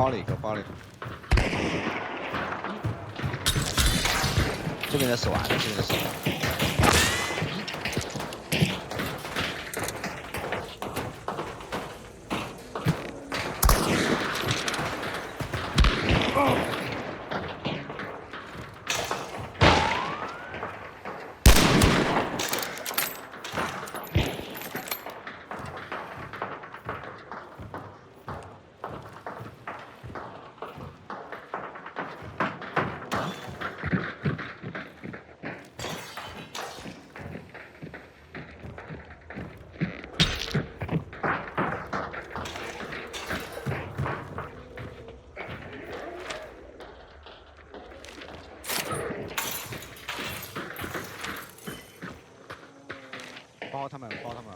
包里，给我包里。这边的死完了，这边的死完了。包他们，包他们。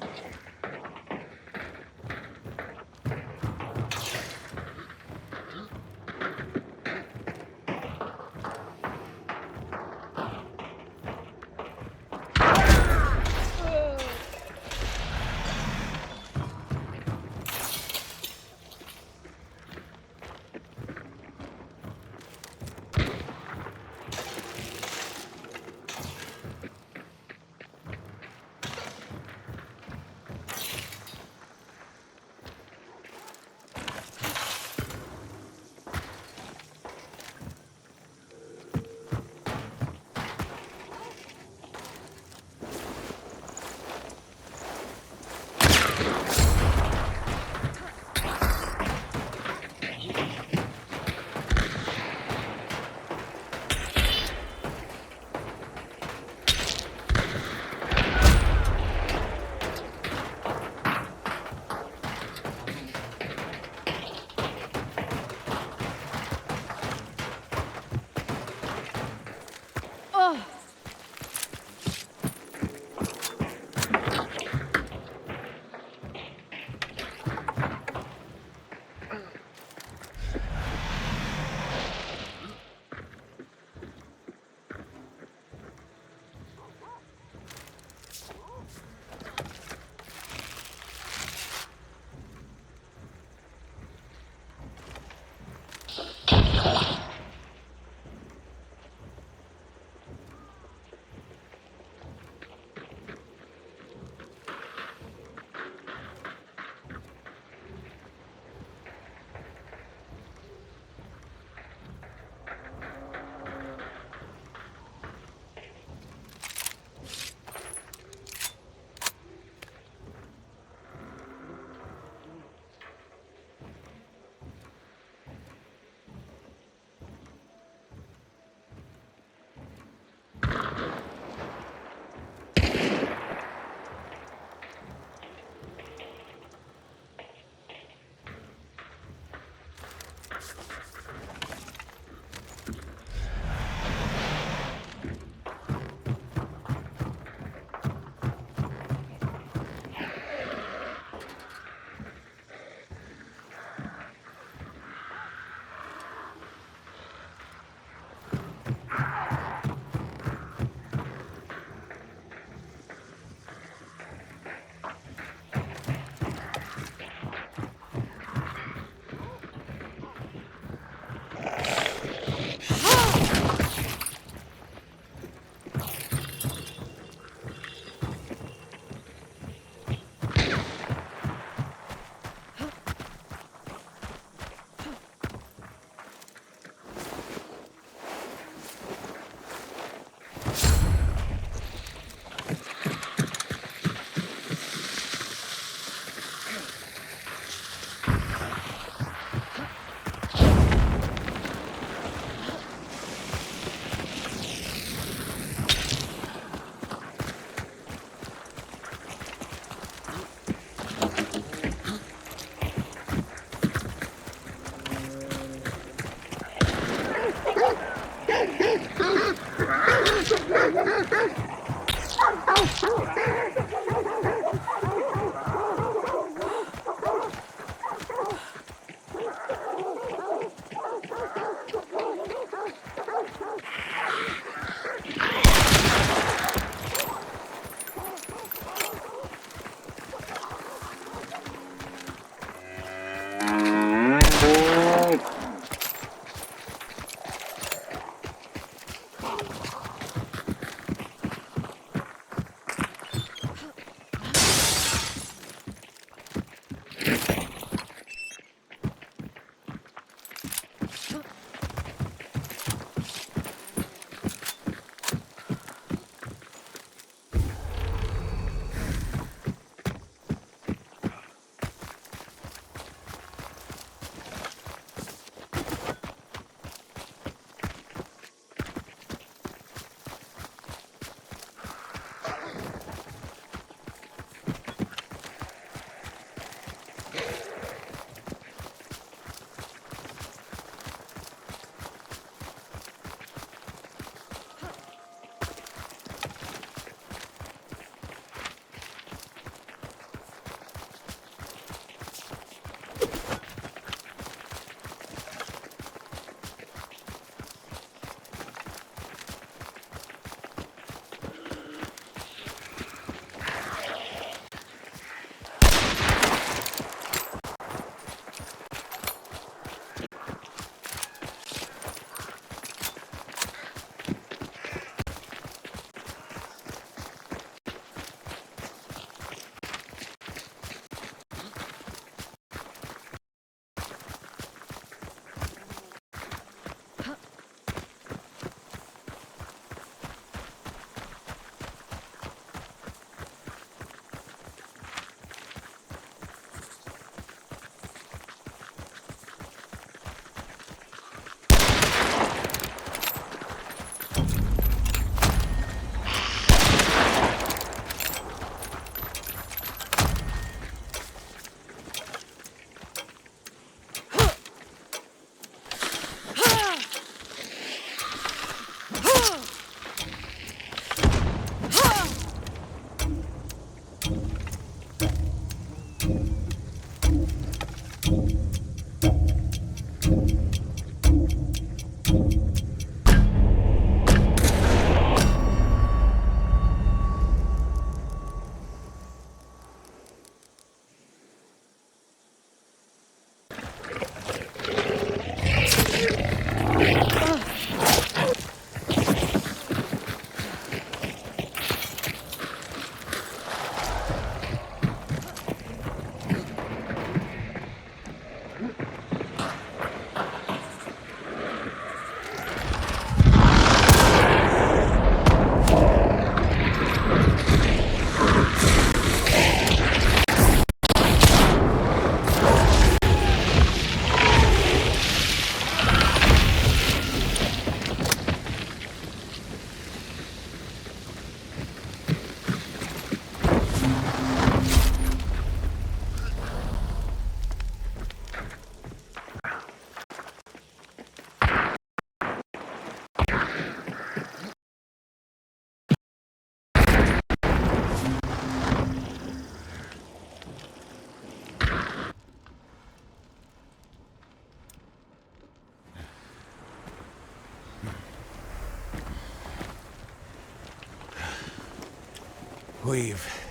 We've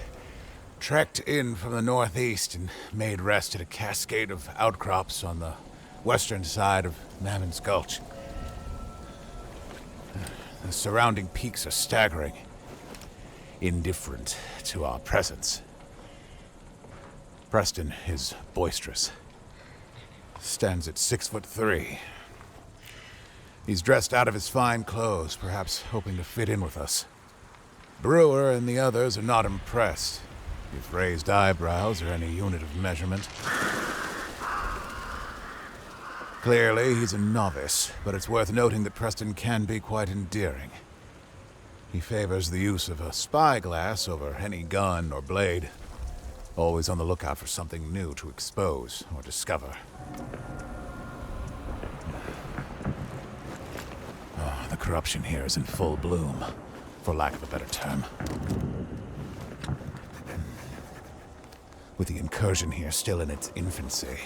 trekked in from the northeast and made rest at a cascade of outcrops on the western side of Mammon's Gulch. The surrounding peaks are staggering, indifferent to our presence. Preston is boisterous. Stands at 6'3". He's dressed out of his fine clothes, perhaps hoping to fit in with us. Brewer and the others are not impressed, if raised eyebrows are any unit of measurement. Clearly, he's a novice, but it's worth noting that Preston can be quite endearing. He favors the use of a spyglass over any gun or blade, always on the lookout for something new to expose or discover. Oh, the corruption here is in full bloom, for lack of a better term. With the incursion here still in its infancy,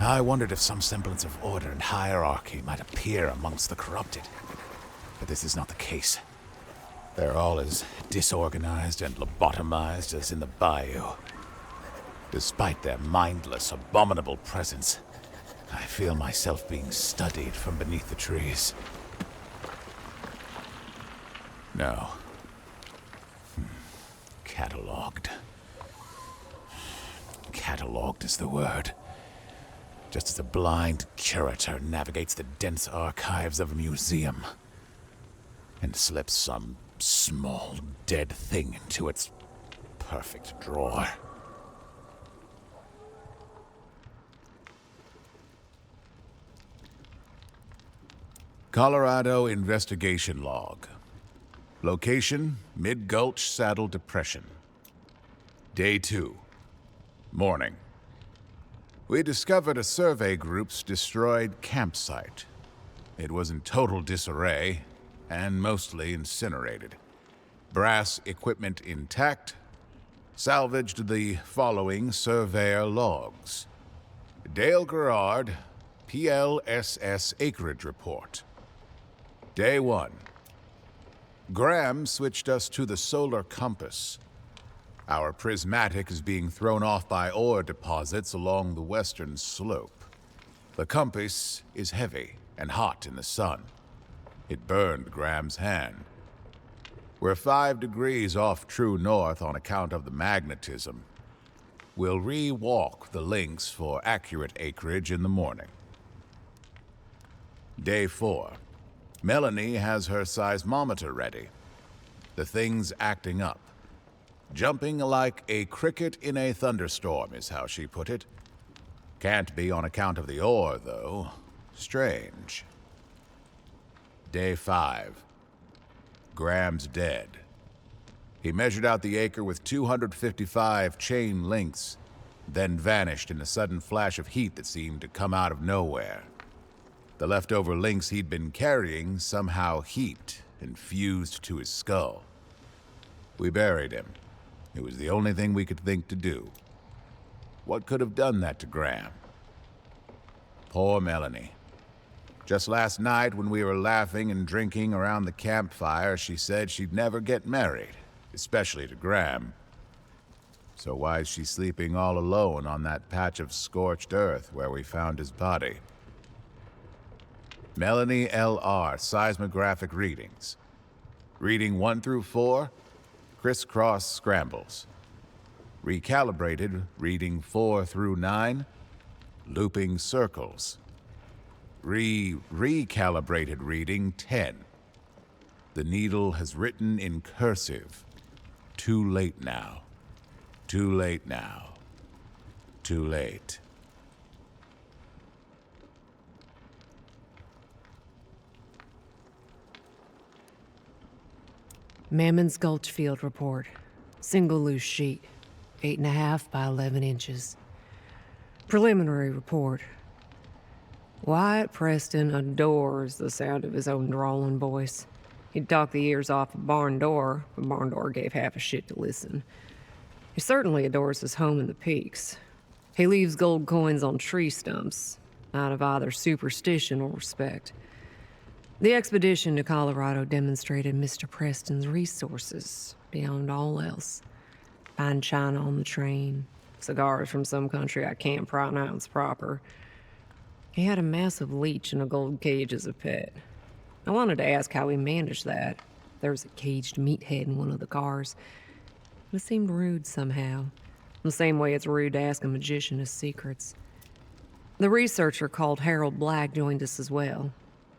I wondered if some semblance of order and hierarchy might appear amongst the corrupted. But this is not the case. They're all as disorganized and lobotomized as in the bayou. Despite their mindless, abominable presence, I feel myself being studied from beneath the trees. No. Catalogued. Catalogued is the word. Just as a blind curator navigates the dense archives of a museum and slips some small, dead thing into its perfect drawer. Colorado Investigation Log. Location, Mid-Gulch Saddle Depression. Day 2. Morning. We discovered a survey group's destroyed campsite. It was in total disarray and mostly incinerated. Brass equipment intact. Salvaged the following surveyor logs. Dale Gerard, PLSS Acreage Report. Day 1. Graham switched us to the solar compass. Our prismatic is being thrown off by ore deposits along the western slope. The compass is heavy and hot in the sun. It burned Graham's hand. We're 5 degrees off true north on account of the magnetism. We'll re-walk the links for accurate acreage in the morning. Day 4. Melanie has her seismometer ready. The thing's acting up. Jumping like a cricket in a thunderstorm is how she put it. Can't be on account of the ore, though. Strange. Day 5. Graham's dead. He measured out the acre with 255 chain links, then vanished in a sudden flash of heat that seemed to come out of nowhere. The leftover links he'd been carrying somehow heaped and fused to his skull. We buried him. It was the only thing we could think to do. What could have done that to Graham? Poor Melanie. Just last night, when we were laughing and drinking around the campfire, she said she'd never get married, especially to Graham. So why is she sleeping all alone on that patch of scorched earth where we found his body? Melanie L.R. Seismographic readings. Reading 1 through 4, crisscross scrambles. Recalibrated, reading 4 through 9, looping circles. Recalibrated reading 10. The needle has written in cursive, "Too late now. Too late now. Too late." Mammon's Gulch Field Report. Single loose sheet. 8.5 by 11 inches. Preliminary report. Wyatt Preston adores the sound of his own drawling voice. He'd talk the ears off a barn door, but barn door gave half a shit to listen. He certainly adores his home in the peaks. He leaves gold coins on tree stumps, out of either superstition or respect. The expedition to Colorado demonstrated Mr. Preston's resources beyond all else. Fine china on the train, cigars from some country I can't pronounce proper. He had a massive leech in a gold cage as a pet. I wanted to ask how he managed that. There was a caged meathead in one of the cars. It seemed rude somehow. The same way it's rude to ask a magician his secrets. The researcher called Harold Black joined us as well.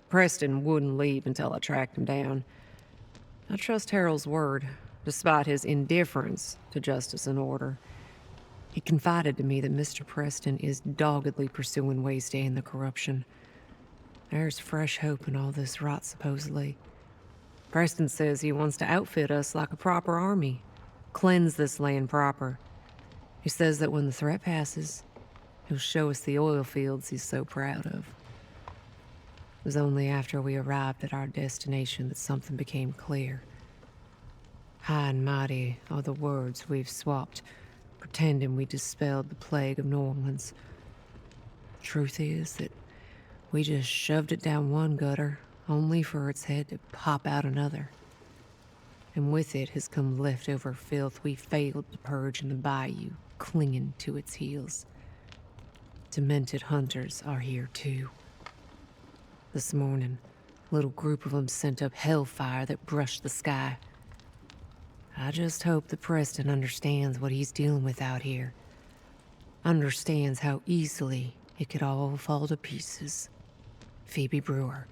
Preston wouldn't leave until I tracked him down. I trust Harold's word, despite his indifference to justice and order. He confided to me that Mr. Preston is doggedly pursuing ways to end the corruption. There's fresh hope in all this rot, supposedly. Preston says he wants to outfit us like a proper army, cleanse this land proper. He says that when the threat passes, he'll show us the oil fields he's so proud of. It was only after we arrived at our destination that something became clear. High and mighty are the words we've swapped, pretending we dispelled the plague of New Orleans. The truth is that we just shoved it down one gutter, only for its head to pop out another. And with it has come leftover filth we failed to purge in the bayou, clinging to its heels. Demented hunters are here too. This morning, a little group of them sent up hellfire that brushed the sky. I just hope that Preston understands what he's dealing with out here. Understands how easily it could all fall to pieces. Phoebe Brewer.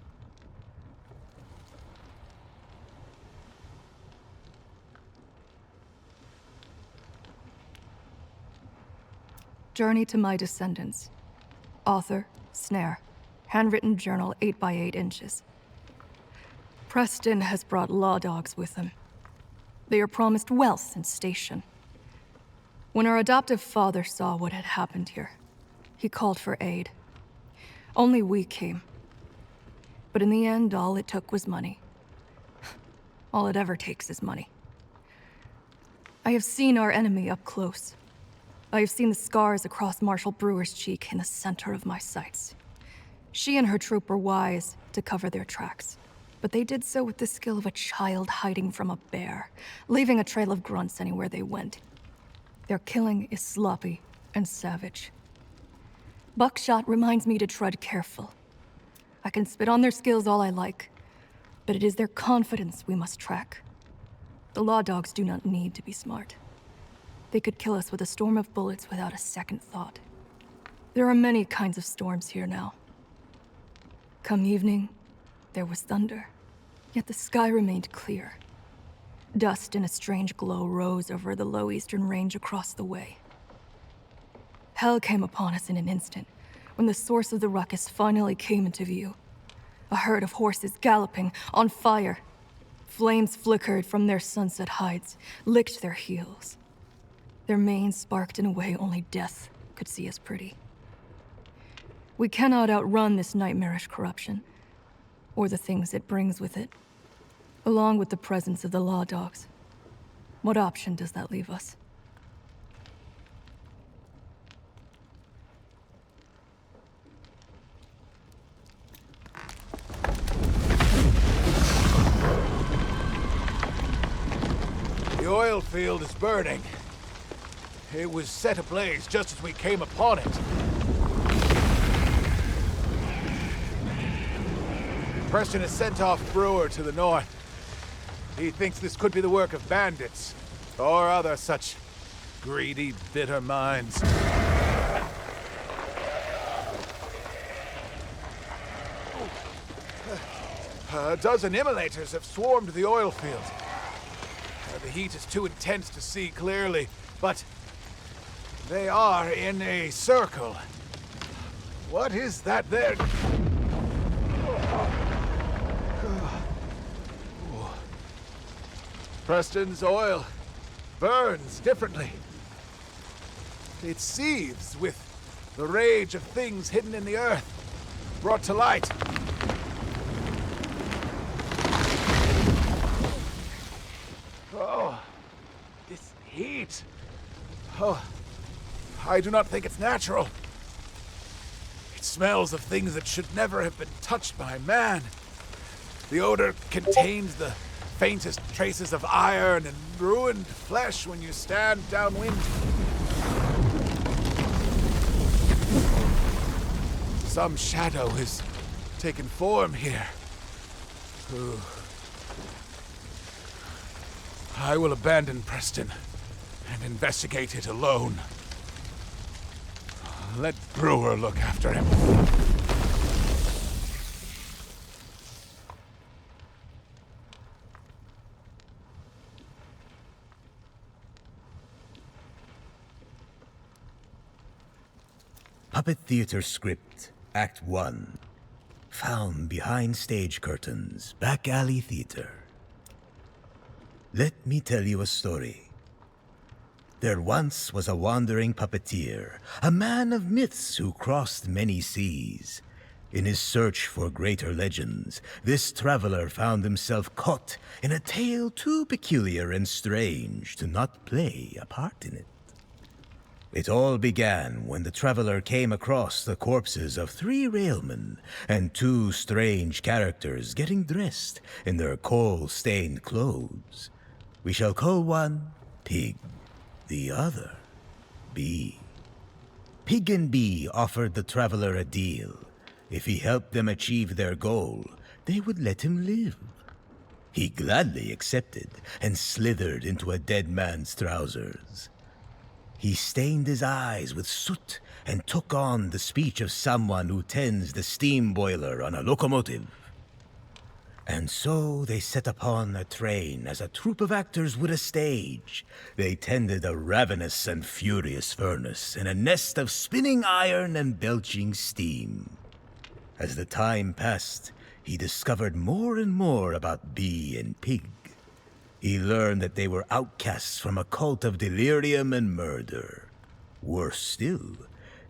Journey to My Descendants. Author, Snare. Handwritten journal 8 by 8 inches. Preston has brought law dogs with him. They are promised wealth and station. When our adoptive father saw what had happened here, he called for aid. Only we came. But in the end, all it took was money. All it ever takes is money. I have seen our enemy up close. I have seen the scars across Marshal Brewer's cheek in the center of my sights. She and her troop were wise to cover their tracks, but they did so with the skill of a child hiding from a bear, leaving a trail of grunts anywhere they went. Their killing is sloppy and savage. Buckshot reminds me to tread careful. I can spit on their skills all I like, but it is their confidence we must track. The law dogs do not need to be smart. They could kill us with a storm of bullets without a second thought. There are many kinds of storms here now. Come evening, there was thunder, yet the sky remained clear. Dust in a strange glow rose over the low eastern range across the way. Hell came upon us in an instant, when the source of the ruckus finally came into view. A herd of horses galloping, on fire. Flames flickered from their sunset hides, licked their heels. Their manes sparked in a way only death could see as pretty. We cannot outrun this nightmarish corruption, or the things it brings with it, along with the presence of the law dogs. What option does that leave us? The oil field is burning. It was set ablaze just as we came upon it. Preston has sent off Brewer to the north. He thinks this could be the work of bandits, or other such greedy, bitter minds. A dozen immolators have swarmed the oil field. The heat is too intense to see clearly, but they are in a circle. What is that there? Preston's oil burns differently. It seethes with the rage of things hidden in the earth, brought to light. Oh, this heat. Oh, I do not think it's natural. It smells of things that should never have been touched by man. The odor contains the faintest traces of iron and ruined flesh when you stand downwind. Some shadow has taken form here. Ooh. I will abandon Preston and investigate it alone. Let Brewer look after him. Puppet Theater Script, Act 1. Found behind stage curtains, back alley theater. Let me tell you a story. There once was a wandering puppeteer, a man of myths who crossed many seas. In his search for greater legends, this traveler found himself caught in a tale too peculiar and strange to not play a part in it. It all began when the traveler came across the corpses of 3 railmen and 2 strange characters getting dressed in their coal-stained clothes. We shall call one Pig, the other Bee. Pig and Bee offered the traveler a deal. If he helped them achieve their goal, they would let him live. He gladly accepted and slithered into a dead man's trousers. He stained his eyes with soot and took on the speech of someone who tends the steam boiler on a locomotive. And so they set upon a train as a troupe of actors would a stage. They tended a ravenous and furious furnace in a nest of spinning iron and belching steam. As the time passed, he discovered more and more about Bee and Pig. He learned that they were outcasts from a cult of delirium and murder. Worse still,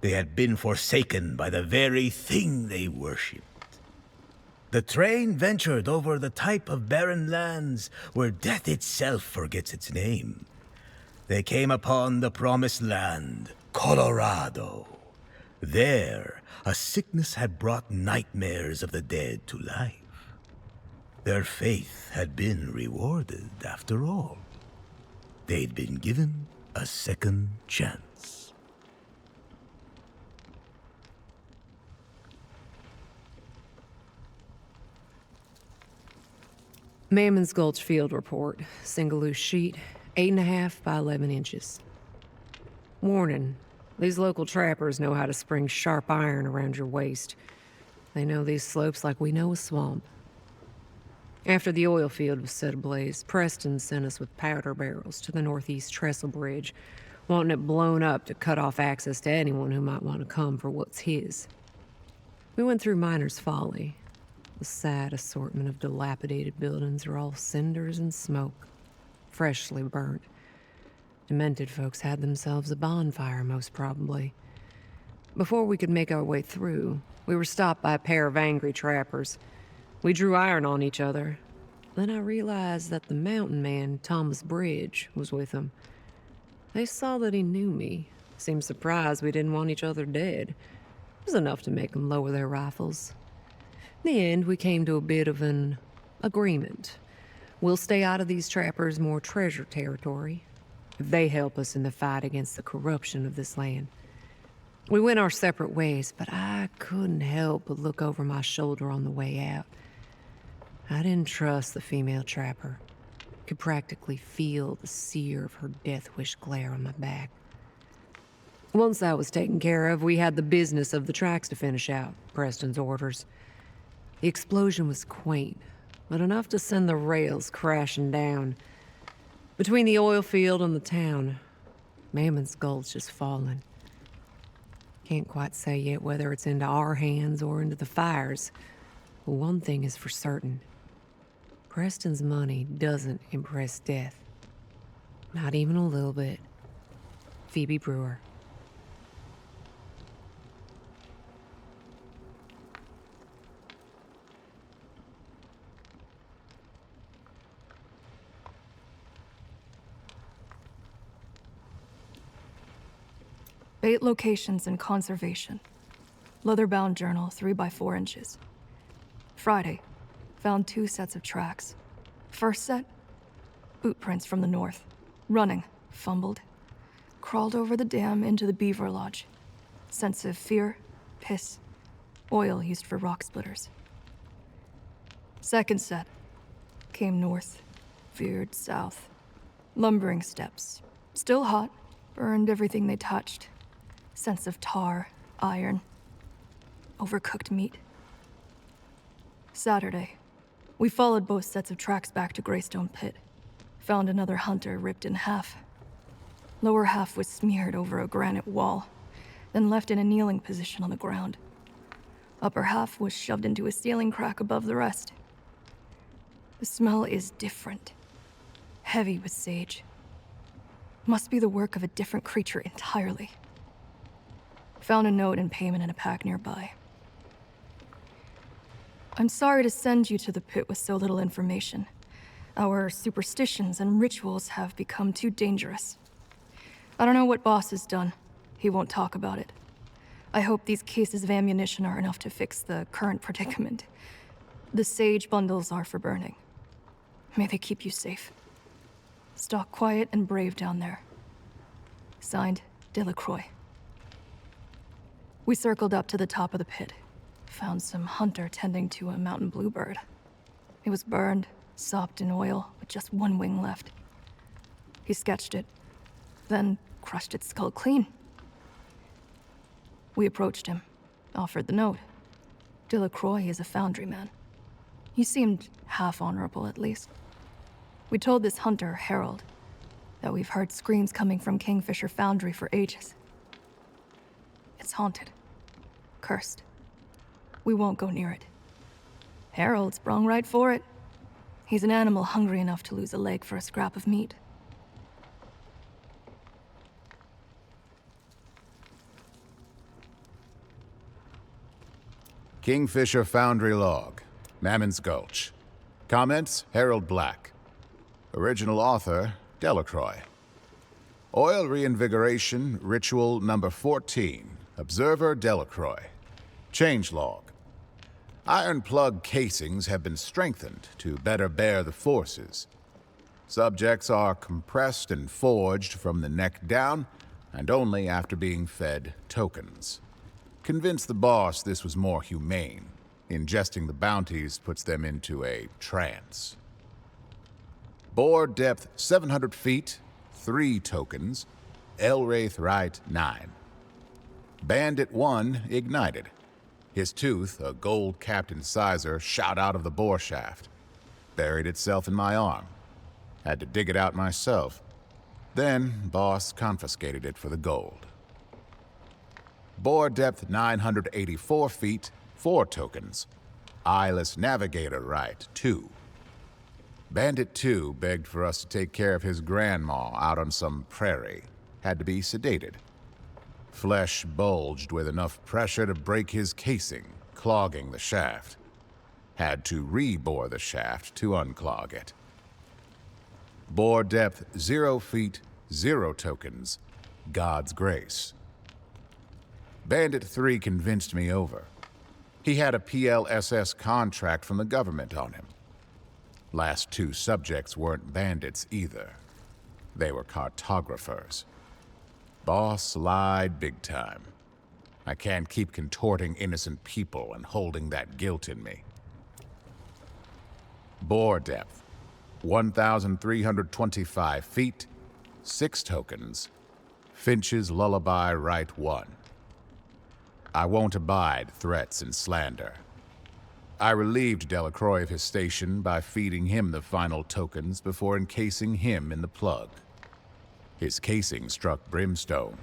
they had been forsaken by the very thing they worshipped. The train ventured over the type of barren lands where death itself forgets its name. They came upon the promised land, Colorado. There, a sickness had brought nightmares of the dead to life. Their faith had been rewarded after all. They'd been given a second chance. Mammon's Gulch Field Report. Single loose sheet, 8.5 by 11 inches. Warning. These local trappers know how to spring sharp iron around your waist. They know these slopes like we know a swamp. After the oil field was set ablaze, Preston sent us with powder barrels to the northeast trestle bridge, wanting it blown up to cut off access to anyone who might want to come for what's his. We went through Miner's Folly. The sad assortment of dilapidated buildings are all cinders and smoke, freshly burnt. Demented folks had themselves a bonfire, most probably. Before we could make our way through, we were stopped by a pair of angry trappers. We drew iron on each other. Then I realized that the mountain man, Thomas Bridge, was with them. They saw that he knew me, seemed surprised we didn't want each other dead. It was enough to make them lower their rifles. In the end, we came to a bit of an agreement. We'll stay out of these trappers' more treasure territory, if they help us in the fight against the corruption of this land. We went our separate ways, but I couldn't help but look over my shoulder on the way out. I didn't trust the female trapper. Could practically feel the sear of her death-wish glare on my back. Once that was taken care of, we had the business of the tracks to finish out, Preston's orders. The explosion was quaint, but enough to send the rails crashing down. Between the oil field and the town, Mammon's Gulch is falling. Can't quite say yet whether it's into our hands or into the fires. But one thing is for certain. Preston's money doesn't impress death. Not even a little bit. Phoebe Brewer. Bait locations and conservation. Leather-bound journal, 3 by 4 inches. Friday, found 2 sets of tracks. First set, boot prints from the north. Running, fumbled. Crawled over the dam into the beaver lodge. Sense of fear, piss, oil used for rock splitters. Second set, came north, veered south. Lumbering steps. Still hot, burned everything they touched. Sense of tar, iron, overcooked meat. Saturday, we followed both sets of tracks back to Greystone Pit. Found another hunter ripped in half. Lower half was smeared over a granite wall, then left in a kneeling position on the ground. Upper half was shoved into a ceiling crack above the rest. The smell is different. Heavy with sage. Must be the work of a different creature entirely. Found a note and payment in a pack nearby. I'm sorry to send you to the pit with so little information. Our superstitions and rituals have become too dangerous. I don't know what Boss has done. He won't talk about it. I hope these cases of ammunition are enough to fix the current predicament. The sage bundles are for burning. May they keep you safe. Stalk quiet and brave down there. Signed, Delacroix. We circled up to the top of the pit. Found some hunter tending to a mountain bluebird. It was burned, sopped in oil, with just one wing left. He sketched it, then crushed its skull clean. We approached him, offered the note. Delacroix is a foundry man. He seemed half honorable, at least. We told this hunter, Harold, that we've heard screams coming from Kingfisher Foundry for ages. It's haunted. Cursed. We won't go near it. Harold sprung right for it. He's an animal hungry enough to lose a leg for a scrap of meat. Kingfisher Foundry Log, Mammon's Gulch. Comments, Harold Black. Original author, Delacroix. Oil Reinvigoration Ritual Number 14, Observer Delacroix. Changelog. Iron plug casings have been strengthened to better bear the forces. Subjects are compressed and forged from the neck down, and only after being fed tokens. Convince the boss this was more humane. Ingesting the bounties puts them into a trance. Bore depth 700 feet, 3 tokens. Elwraith right 9. Bandit 1 ignited. His tooth, a gold-capped incisor, shot out of the bore shaft. Buried itself in my arm. Had to dig it out myself. Then, boss confiscated it for the gold. Bore depth 984 feet, 4 tokens. Eyeless Navigator right 2. Bandit 2 begged for us to take care of his grandma out on some prairie. Had to be sedated. Flesh bulged with enough pressure to break his casing, clogging the shaft. Had to re-bore the shaft to unclog it. Bore depth 0 feet, 0 tokens. God's grace. Bandit 3 convinced me over. He had a PLSS contract from the government on him. Last 2 subjects weren't bandits either. They were cartographers. Boss lied big time. I can't keep contorting innocent people and holding that guilt in me. Bore depth 1,325 feet, 6 tokens. Finch's Lullaby right 1. I won't abide threats and slander. I relieved Delacroix of his station by feeding him the final tokens before encasing him in the plug. His casing struck brimstone.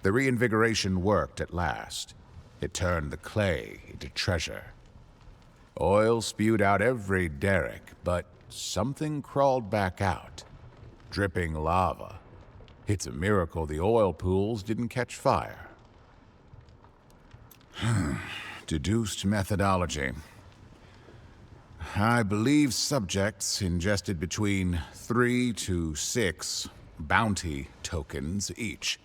The reinvigoration worked at last. It turned the clay into treasure. Oil spewed out every derrick, but something crawled back out. Dripping lava. It's a miracle the oil pools didn't catch fire. Deduced methodology. I believe subjects ingested between 3 to 6 bounty tokens each.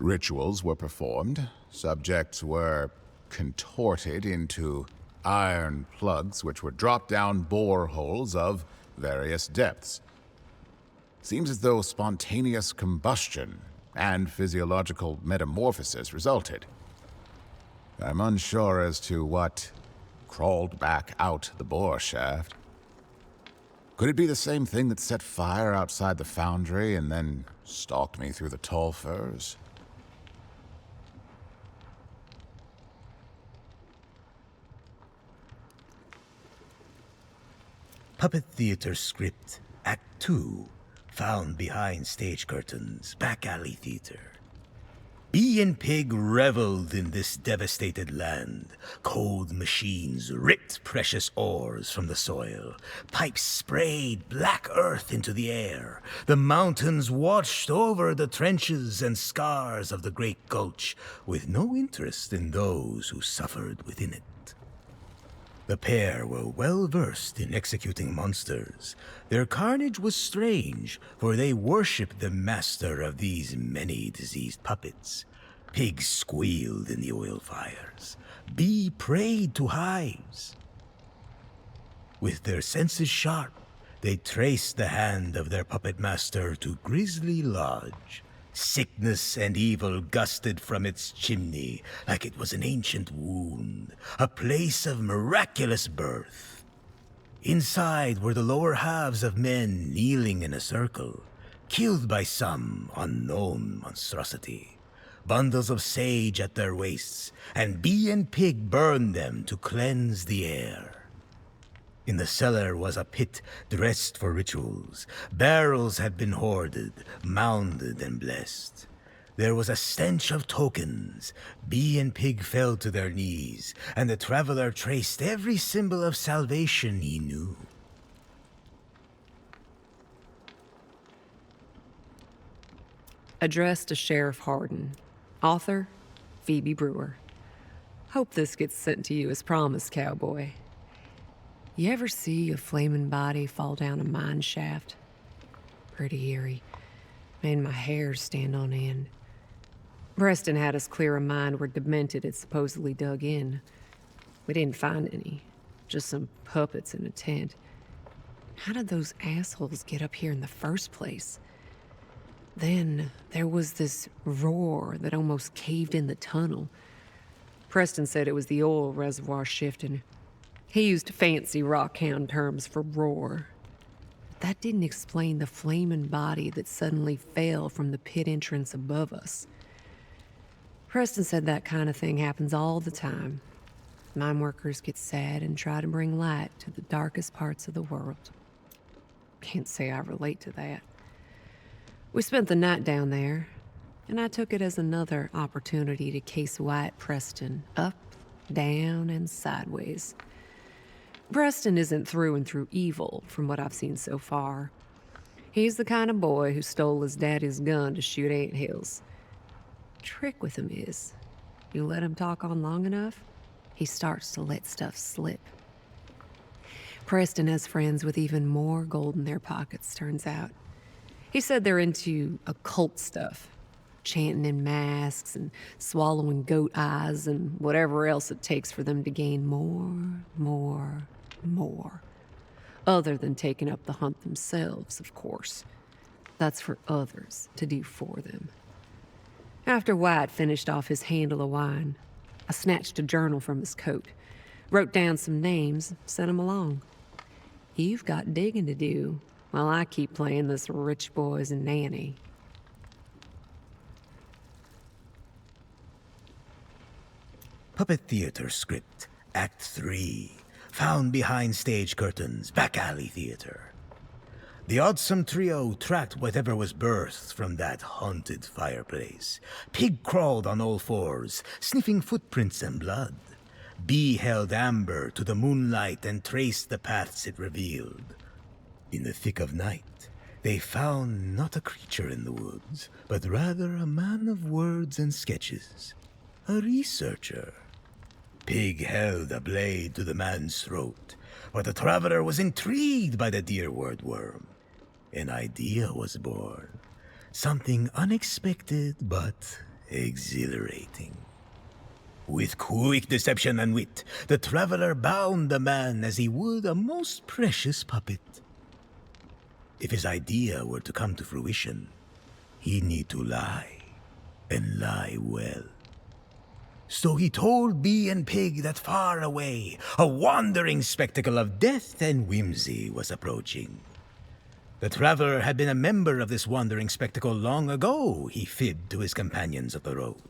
Rituals were performed. Subjects were contorted into iron plugs which would drop down boreholes of various depths. Seems as though spontaneous combustion and physiological metamorphosis resulted. I'm unsure as to what crawled back out the bore shaft. Could it be the same thing that set fire outside the foundry and then stalked me through the tall firs? Puppet Theater Script, Act 2, found behind stage curtains, back alley theater. Bee and Pig reveled in this devastated land. Cold machines ripped precious ores from the soil. Pipes sprayed black earth into the air. The mountains watched over the trenches and scars of the Great Gulch, with no interest in those who suffered within it. The pair were well versed in executing monsters. Their carnage was strange, for they worshipped the master of these many diseased puppets. Pig squealed in the oil fires. Bee prayed to hives. With their senses sharp, they traced the hand of their puppet master to Grisly Lodge. Sickness and evil gusted from its chimney like it was an ancient wound, a place of miraculous birth. Inside were the lower halves of men kneeling in a circle, killed by some unknown monstrosity. Bundles of sage at their waists, and Bee and Pig burned them to cleanse the air. In the cellar was a pit dressed for rituals. Barrels had been hoarded, mounded, and blessed. There was a stench of tokens. Bee and Pig fell to their knees, and the traveler traced every symbol of salvation he knew. Addressed to Sheriff Hardin. Author, Phoebe Brewer. Hope this gets sent to you as promised, cowboy. You ever see a flaming body fall down a mine shaft? Pretty eerie. Made my hair stand on end. Preston had us clear a mine where Demented had supposedly dug in. We didn't find any. Just some puppets in a tent. How did those assholes get up here in the first place? Then there was this roar that almost caved in the tunnel. Preston said it was the oil reservoir shifting. He used fancy rockhound terms for roar. That didn't explain the flaming body that suddenly fell from the pit entrance above us. Preston said that kind of thing happens all the time. Mine workers get sad and try to bring light to the darkest parts of the world. Can't say I relate to that. We spent the night down there, and I took it as another opportunity to case Wyatt Preston up, down, and sideways. Preston isn't through and through evil, from what I've seen so far. He's the kind of boy who stole his daddy's gun to shoot anthills. Trick with him is, you let him talk on long enough, he starts to let stuff slip. Preston has friends with even more gold in their pockets, turns out. He said they're into occult stuff, chanting in masks and swallowing goat eyes and whatever else it takes for them to gain more. Other than taking up the hunt themselves, of course. That's for others to do for them. After Wyatt finished off his handle of wine, I snatched a journal from his coat, wrote down some names, sent him along. You've got digging to do while I keep playing this rich boy's nanny. Puppet Theater Script, Act 3, found behind stage curtains, back alley theater. The Oddsome trio tracked whatever was birthed from that haunted fireplace. Pig crawled on all fours, sniffing footprints and blood. Bee held Amber to the moonlight and traced the paths it revealed. In the thick of night, they found not a creature in the woods, but rather a man of words and sketches, a researcher. Pig held a blade to the man's throat, but the traveler was intrigued by the dear word worm. An idea was born, something unexpected but exhilarating. With quick deception and wit, the traveler bound the man as he would a most precious puppet. If his idea were to come to fruition, he'd need to lie, and lie well. So he told Bee and Pig that far away, a wandering spectacle of death and whimsy was approaching. The traveler had been a member of this wandering spectacle long ago, he fibbed to his companions of the road.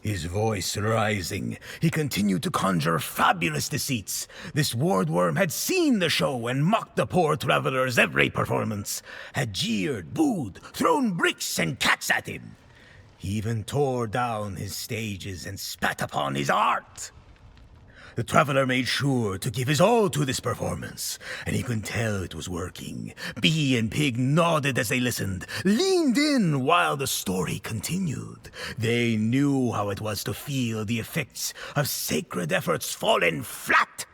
His voice rising, he continued to conjure fabulous deceits. This wardworm had seen the show and mocked the poor traveler's every performance, had jeered, booed, thrown bricks and cats at him. He even tore down his stages and spat upon his art. The traveler made sure to give his all to this performance, and he could tell it was working. Bee and Pig nodded as they listened, leaned in while the story continued. They knew how it was to feel the effects of sacred efforts fallen flat.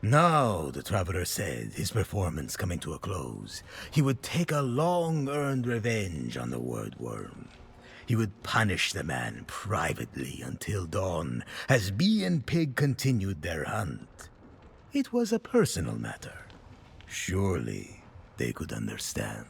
Now, the traveler said, his performance coming to a close, he would take a long-earned revenge on the wordworm. He would punish the man privately until dawn, as Bee and Pig continued their hunt. It was a personal matter. Surely they could understand.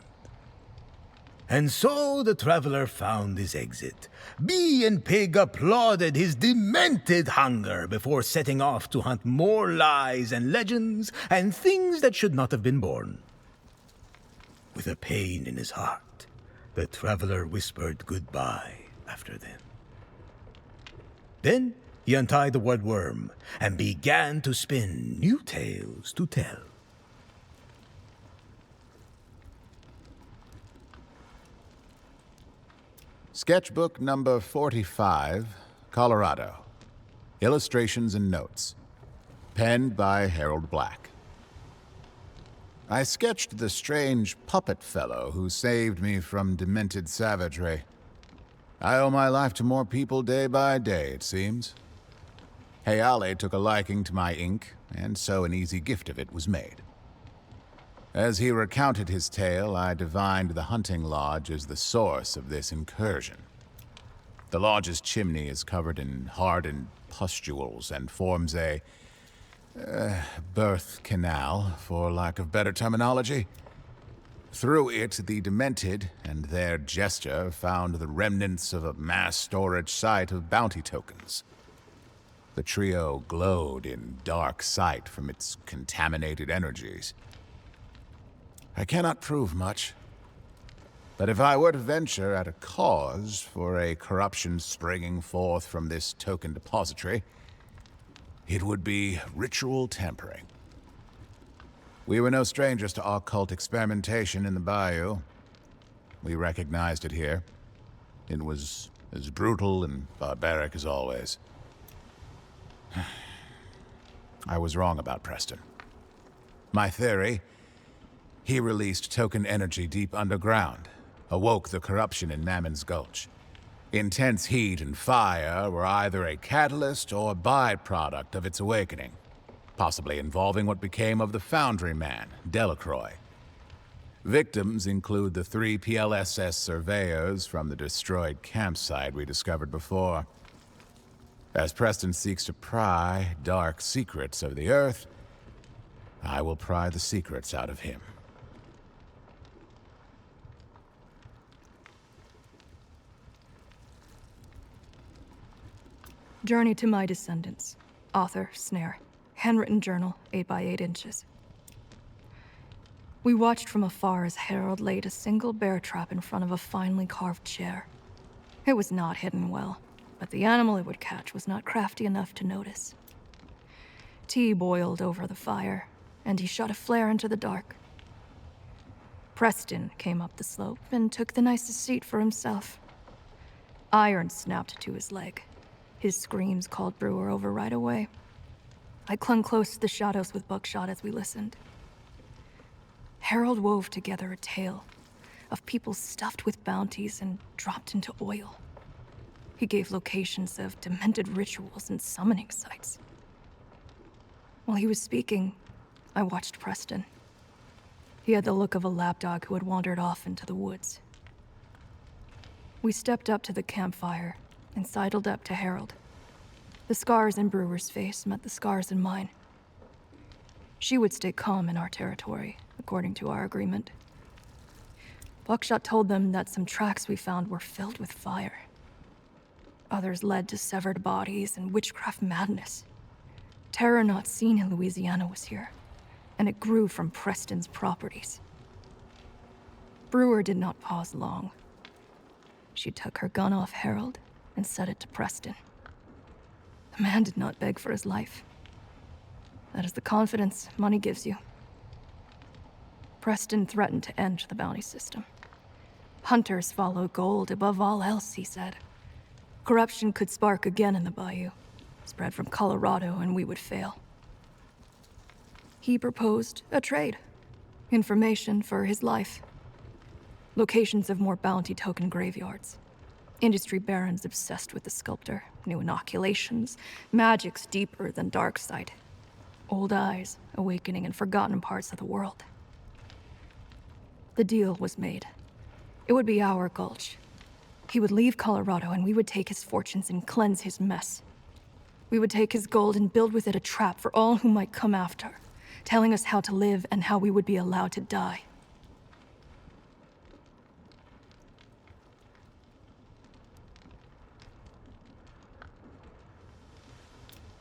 And so the traveler found his exit. Bee and Pig applauded his demented hunger before setting off to hunt more lies and legends and things that should not have been born. With a pain in his heart, the traveler whispered goodbye after them. Then he untied the woodworm and began to spin new tales to tell. Sketchbook number 45, Colorado. Illustrations and notes. Penned by Harold Black. I sketched the strange puppet fellow who saved me from demented savagery. I owe my life to more people day by day, it seems. Hayale took a liking to my ink, and so an easy gift of it was made. As he recounted his tale, I divined the hunting lodge as the source of this incursion. The lodge's chimney is covered in hardened pustules and forms a birth canal, for lack of better terminology. Through it, the demented and their jester found the remnants of a mass storage site of bounty tokens. The trio glowed in dark sight from its contaminated energies. I cannot prove much, but if I were to venture at a cause for a corruption springing forth from this token depository, it would be ritual tampering. We were no strangers to occult experimentation in the bayou. We recognized it here. It was as brutal and barbaric as always. I was wrong about Preston. My theory: he released token energy deep underground, awoke the corruption in Mammon's Gulch. Intense heat and fire were either a catalyst or byproduct of its awakening, possibly involving what became of the Foundry Man, Delacroix. Victims include the 3 PLSS surveyors from the destroyed campsite we discovered before. As Preston seeks to pry dark secrets of the Earth, I will pry the secrets out of him. Journey to My Descendants. Author, Snare. Handwritten journal, 8 by 8 inches. We watched from afar as Harold laid a single bear trap in front of a finely carved chair. It was not hidden well, but the animal it would catch was not crafty enough to notice. Tea boiled over the fire, and he shot a flare into the dark. Preston came up the slope and took the nicest seat for himself. Iron snapped to his leg. His screams called Brewer over right away. I clung close to the shadows with buckshot as we listened. Harold wove together a tale of people stuffed with bounties and dropped into oil. He gave locations of demented rituals and summoning sites. While he was speaking, I watched Preston. He had the look of a lapdog who had wandered off into the woods. We stepped up to the campfire, and sidled up to Harold. The scars in Brewer's face met the scars in mine. She would stay calm in our territory, according to our agreement. Buckshot told them that some tracks we found were filled with fire. Others led to severed bodies and witchcraft madness. Terror not seen in Louisiana was here, and it grew from Preston's properties. Brewer did not pause long. She took her gun off Harold and set it to Preston. The man did not beg for his life. That is the confidence money gives you. Preston threatened to end the bounty system. Hunters follow gold above all else, he said. Corruption could spark again in the bayou, spread from Colorado, and we would fail. He proposed a trade. Information for his life. Locations of more bounty token graveyards. Industry barons obsessed with the sculptor. New inoculations. Magics deeper than Darkseid. Old eyes awakening in forgotten parts of the world. The deal was made. It would be our gulch. He would leave Colorado and we would take his fortunes and cleanse his mess. We would take his gold and build with it a trap for all who might come after, telling us how to live and how we would be allowed to die.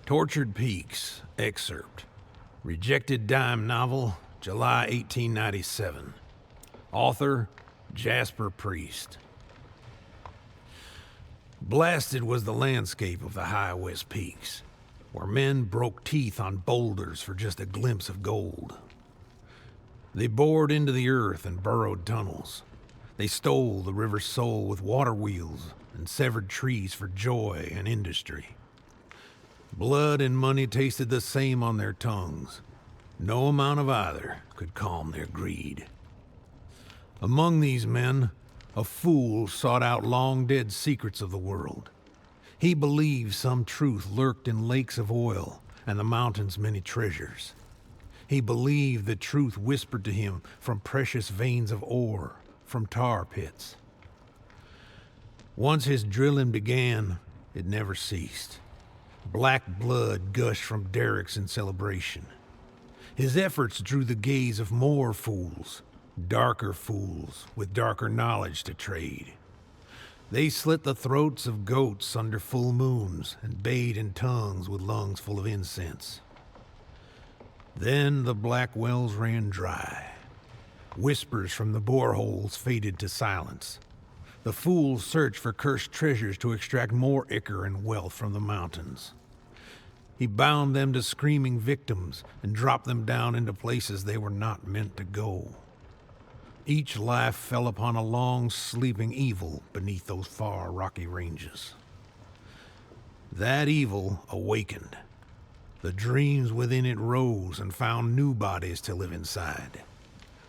Tortured Peaks, excerpt. Rejected Dime novel, July 1897. Author, Jasper Priest. Blasted was the landscape of the high West Peaks, where men broke teeth on boulders for just a glimpse of gold. They bored into the earth and burrowed tunnels. They stole the river's soul with water wheels and severed trees for joy and industry. Blood and money tasted the same on their tongues. No amount of either could calm their greed. Among these men, a fool sought out long-dead secrets of the world. He believed some truth lurked in lakes of oil and the mountains' many treasures. He believed the truth whispered to him from precious veins of ore, from tar pits. Once his drilling began, it never ceased. Black blood gushed from derricks in celebration. His efforts drew the gaze of more fools, darker fools with darker knowledge to trade. They slit the throats of goats under full moons and bayed in tongues with lungs full of incense. Then the black wells ran dry. Whispers from the boreholes faded to silence. The fools searched for cursed treasures to extract more ichor and wealth from the mountains. He bound them to screaming victims and dropped them down into places they were not meant to go. Each life fell upon a long, sleeping evil beneath those far rocky ranges. That evil awakened. The dreams within it rose and found new bodies to live inside.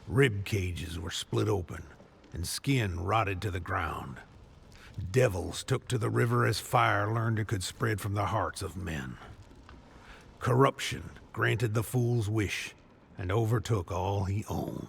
Rib cages were split open, and skin rotted to the ground. Devils took to the river as fire learned it could spread from the hearts of men. Corruption granted the fool's wish and overtook all he owned.